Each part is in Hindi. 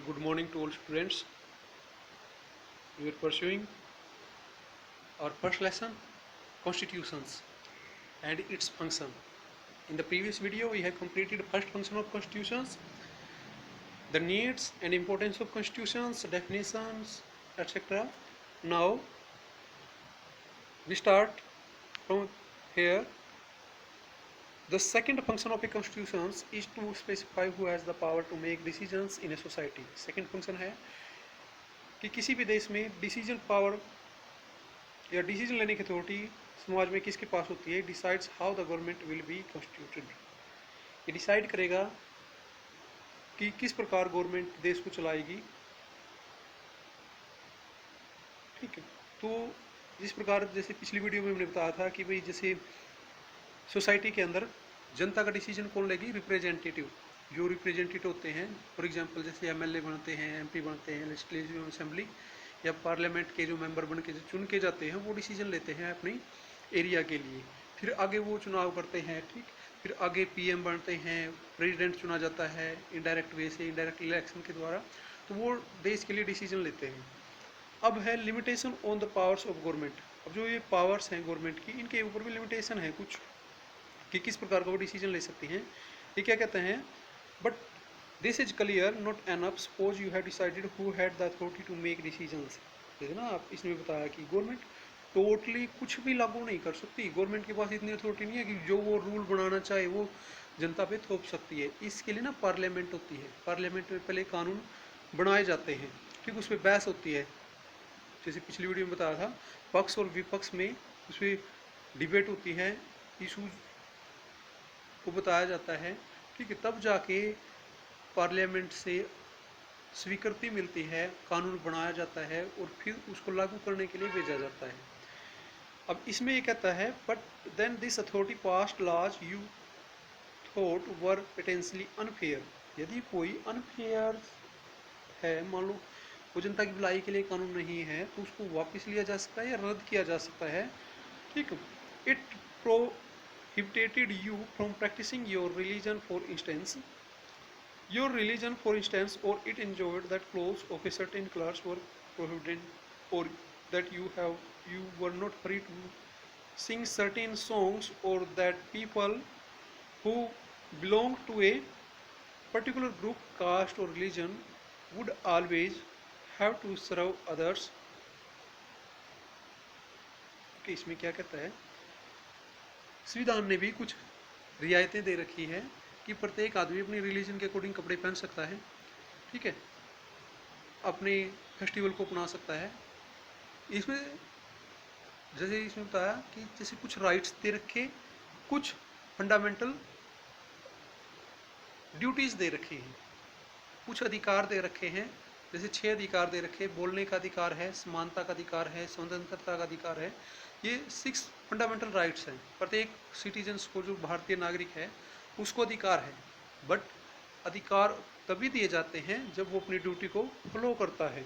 Good morning to all students. We are pursuing our first lesson, constitutions and its function. In the previous video, we have completed first function of constitutions, the needs and importance of constitutions, definitions, etc. Now we start from here. The second function of a constitution is to specify who has the power to make decisions in a society. Second function है कि किसी भी देश में डिसीजन पावर या डिसीजन लेने की अथॉरिटी समाज में किसके पास होती है. Decides how the government will be constituted. ये डिसाइड करेगा कि किस प्रकार गवर्नमेंट देश को चलाएगी. ठीक है, तो जिस प्रकार जैसे पिछली वीडियो में हमने बताया था कि भाई जैसे सोसाइटी के अंदर जनता का डिसीजन कौन लेगी. रिप्रेजेंटेटिव, जो रिप्रेजेंटेटिव होते हैं. फॉर एग्जांपल जैसे एमएलए बनते हैं, एमपी बनते हैं, लेजिस्लेटिव असेंबली या पार्लियामेंट के जो मेंबर बन के जो चुन के जाते हैं वो डिसीजन लेते हैं अपनी एरिया के लिए. फिर आगे वो चुनाव करते हैं. ठीक, फिर आगे पीएम बनते हैं, प्रेसिडेंट चुना जाता है इनडायरेक्ट वे से, इनडायरेक्ट इलेक्शन के द्वारा. तो वो देश के लिए डिसीजन लेते हैं. अब है limitation on the powers of government. अब जो ये पावर्स हैं गवर्नमेंट की, इनके ऊपर भी लिमिटेशन है कुछ कि किस प्रकार का वो डिसीजन ले सकती हैं. ये क्या कहते हैं, but this is clear not enough suppose you have decided who had the authority to make decisions. जैसे ना आप इसमें बताया कि गवर्नमेंट टोटली कुछ भी लागू नहीं कर सकती. गवर्नमेंट के पास इतनी अथॉरिटी नहीं है कि जो वो रूल बनाना चाहे वो जनता पे थोप सकती है. इसके लिए ना पार्लियामेंट होती है. पार्लियामेंट में पहले कानून बनाए जाते हैं. ठीक, उसमें बहस होती है. जैसे पिछली वीडियो में बताया था, पक्ष और विपक्ष में उसमें डिबेट होती है, इशूज को बताया जाता है. ठीक है, तब जाके पार्लियामेंट से स्वीकृति मिलती है, कानून बनाया जाता है और फिर उसको लागू करने के लिए भेजा जाता है. अब इसमें ये कहता है, but then this authority passed laws you thought were potentially unfair. यदि कोई अनफेयर है, मान लो वो जनता की भलाई के लिए कानून नहीं है, तो उसको वापस लिया जा सकता है या रद्द किया जा सकता है. ठीक, it prohibited you from practicing your religion, for instance, or it enjoyed that clothes of a certain class were prohibited, or that you were not free to sing certain songs, or that people who belong to a particular group, caste or religion would always have to serve others. okay, इसमें क्या कहता है, संविधान ने भी कुछ रियायतें दे रखी है कि प्रत्येक आदमी अपनी रिलीजन के अकॉर्डिंग कपड़े पहन सकता है. ठीक है, अपने फेस्टिवल को अपना सकता है. इसमें जैसे इसमें बताया कि जैसे कुछ राइट्स दे रखे, कुछ फंडामेंटल ड्यूटीज दे रखी हैं, कुछ अधिकार दे रखे हैं. जैसे 6 अधिकार दे रखे, बोलने का अधिकार है, समानता का अधिकार है, स्वतंत्रता का अधिकार है. ये 6 फंडामेंटल राइट्स हैं. प्रत्येक सिटीजन्स को, जो भारतीय नागरिक है, उसको अधिकार है. बट अधिकार तभी दिए जाते हैं जब वो अपनी ड्यूटी को फॉलो करता है.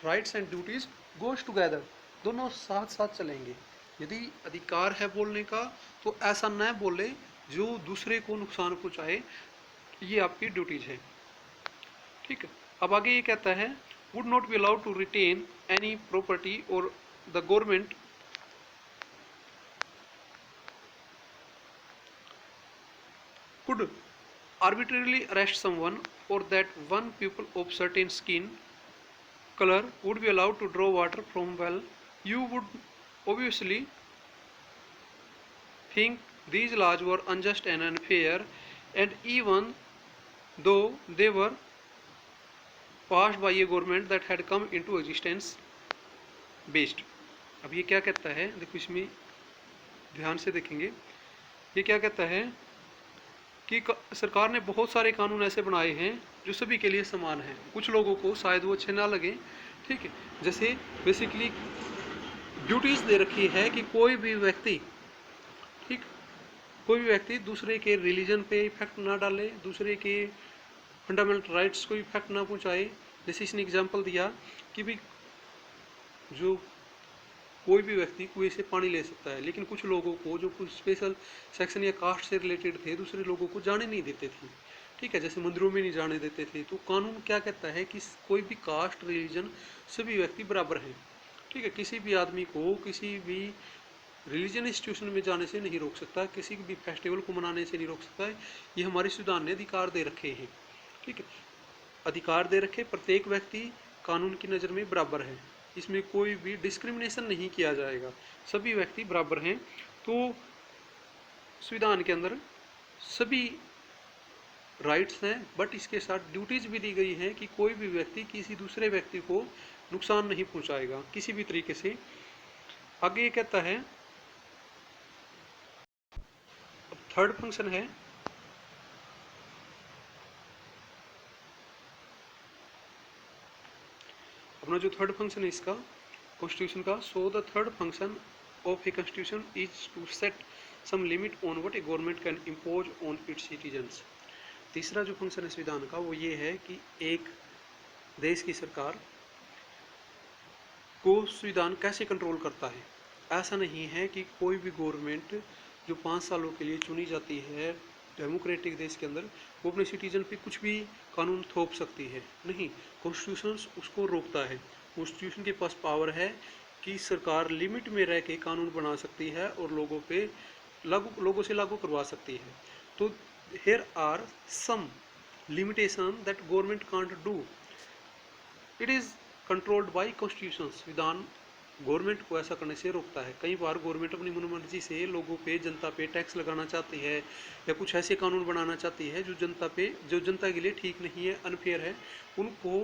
Rights and duties goes together, दोनों साथ साथ चलेंगे. यदि अधिकार है बोलने का, तो ऐसा न बोले जो दूसरे को नुकसान पहुँचाए. ये आपकी ड्यूटीज है. ठीक है, अब आगे ये कहता है, would not be allowed to retain any property और the government could arbitrarily arrest someone, or that one people of certain skin color would be allowed to draw water from well. You would obviously think these laws were unjust and unfair, and even though they were passed by a government that had come into existence based. अब ये क्या कहता है, देखो इसमें ध्यान से देखेंगे. ये क्या कहता है कि सरकार ने बहुत सारे कानून ऐसे बनाए हैं जो सभी के लिए समान हैं. कुछ लोगों को शायद वो अच्छे ना लगे. ठीक है, जैसे बेसिकली ड्यूटीज़ दे रखी है कि कोई भी व्यक्ति दूसरे के रिलीजन पे इफेक्ट ना डाले, दूसरे के फंडामेंटल राइट्स को इफेक्ट ना पहुंचाए. जैसे इसने एग्जांपल दिया कि भाई जो कोई भी व्यक्ति कुएं से पानी ले सकता है, लेकिन कुछ लोगों को, जो कुछ स्पेशल सेक्शन या कास्ट से रिलेटेड थे, दूसरे लोगों को जाने नहीं देते थे. ठीक है, जैसे मंदिरों में नहीं जाने देते थे, तो कानून क्या कहता है कि कोई भी कास्ट रिलीजन सभी व्यक्ति बराबर हैं। ठीक है, किसी भी आदमी को किसी भी रिलीजन इंस्टीट्यूशन में जाने से नहीं रोक सकता, किसी भी फेस्टिवल को मनाने से नहीं रोक सकता। ये हमारे संविधान ने अधिकार दे रखे हैं। ठीक है, अधिकार दे रखे, प्रत्येक व्यक्ति कानून की नज़र में बराबर है, इसमें कोई भी डिस्क्रिमिनेशन नहीं किया जाएगा, सभी व्यक्ति बराबर हैं। तो संविधान के अंदर सभी राइट्स हैं, बट इसके साथ ड्यूटीज भी दी गई हैं कि कोई भी व्यक्ति किसी दूसरे व्यक्ति को नुकसान नहीं पहुंचाएगा किसी भी तरीके से। आगे ये कहता है, अब थर्ड फंक्शन है, अपना जो थर्ड फंक्शन है इसका कॉन्स्टिट्यूशन का, so the third function of a constitution is to set some limit on what a government can impose on its citizens. तीसरा जो फंक्शन है संविधान का वो ये है कि एक देश की सरकार को संविधान कैसे कंट्रोल करता है। ऐसा नहीं है कि कोई भी गवर्नमेंट जो 5 सालों के लिए चुनी जाती है डेमोक्रेटिक देश के अंदर, वो अपने सिटीजन पे कुछ भी कानून थोप सकती है, नहीं, कॉन्स्टिट्यूशन उसको रोकता है। कॉन्स्टिट्यूशन के पास पावर है कि सरकार लिमिट में रह के कानून बना सकती है और लोगों से लागू करवा सकती है। तो here are some limitation that government can't do. It is controlled by constitution। विधान गवर्नमेंट को ऐसा करने से रोकता है। कई बार गवर्नमेंट अपनी मनमर्जी से लोगों पे, जनता पे टैक्स लगाना चाहती है या कुछ ऐसे कानून बनाना चाहती है जो जनता के लिए ठीक नहीं है, अनफेयर है, उनको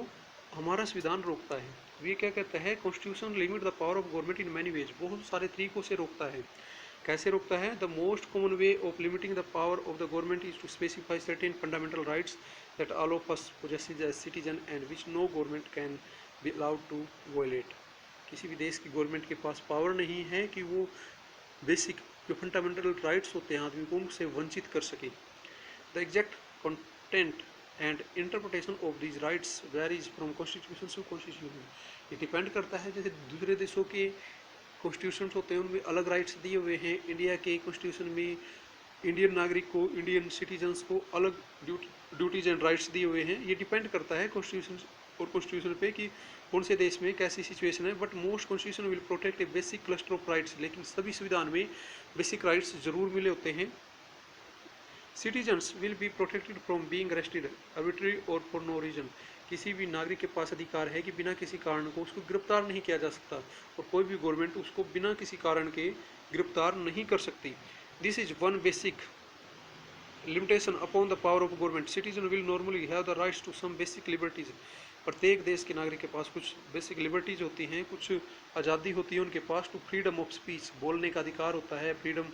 हमारा संविधान रोकता है। ये क्या कहता है, constitution limit the power of government in many ways, बहुत सारे तरीकों से रोकता है। कैसे रोकता है, the most common way of limiting the power of the government is to specify certain fundamental rights that all of us possesses as citizen and which no government can be allowed to violate. किसी भी देश की गवर्नमेंट के पास पावर नहीं है कि वो बेसिक जो फंडामेंटल राइट्स होते हैं आदमी को, उनसे वंचित कर सके। The exact content and interpretation of these rights varies from constitution to constitution. ये डिपेंड करता है, जैसे दूसरे देशों के कॉन्स्टिट्यूशन होते हैं उनमें अलग राइट्स दिए हुए हैं, इंडिया के कॉन्स्टिट्यूशन में इंडियन नागरिक को, इंडियन सिटीजन्स को अलग ड्यूटीज एंड राइट्स दिए हुए हैं। ये डिपेंड करता है कॉन्स्टिट्यूशन और कॉन्स्टिट्यूशन पे कि कौन से देश में कैसी सिचुएशन है। But most constitution will protect A basic cluster of rights, लेकिन सभी संविधान में बेसिक राइट्स जरूर मिले होते हैं। Citizens will be protected from being arrested arbitrary और फॉर नो रीजन। किसी भी नागरिक के पास अधिकार है कि बिना किसी कारण को उसको गिरफ्तार नहीं किया जा सकता, और कोई भी गवर्नमेंट उसको बिना किसी कारण के गिरफ्तार नहीं कर सकती। This is one basic limitation upon the power of government. Citizen will normally have the rights to some basic liberties. प्रत्येक देश के नागरिक के पास कुछ बेसिक लिबर्टीज होती हैं, कुछ आज़ादी होती है उनके पास। टू फ्रीडम ऑफ स्पीच, बोलने का अधिकार होता है, freedom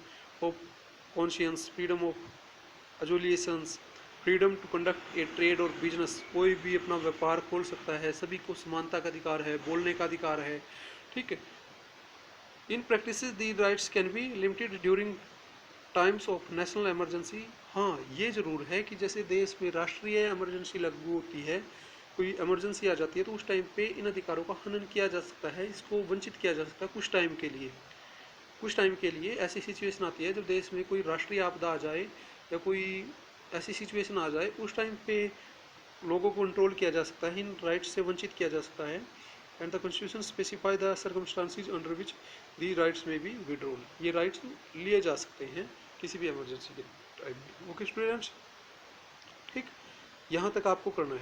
of conscience, freedom of associations, freedom to conduct a trade और बिजनेस, कोई भी अपना व्यापार खोल सकता है, सभी को समानता का अधिकार है, बोलने का अधिकार है। ठीक है, in practice the rights can be limited during times of national emergency. हाँ, ये ज़रूर है कि जैसे देश में राष्ट्रीय इमरजेंसी लागू होती है, कोई इमरजेंसी आ जाती है, तो उस टाइम पे इन अधिकारों का हनन किया जा सकता है, इसको वंचित किया जा सकता है कुछ टाइम के लिए। कुछ टाइम के लिए ऐसी सिचुएशन आती है जब देश में कोई राष्ट्रीय आपदा आ जाए या कोई ऐसी सिचुएशन आ जाए, उस टाइम पे लोगों को कंट्रोल किया जा सकता है, इन राइट्स से वंचित किया जा सकता है। And the constitution specify the circumstances under which the rights में बी विड्रॉल। ये राइट्स लिए जा सकते हैं किसी भी इमरजेंसी के टाइम में। ओके स्टूडेंट्स, ठीक, यहाँ तक आपको करना है।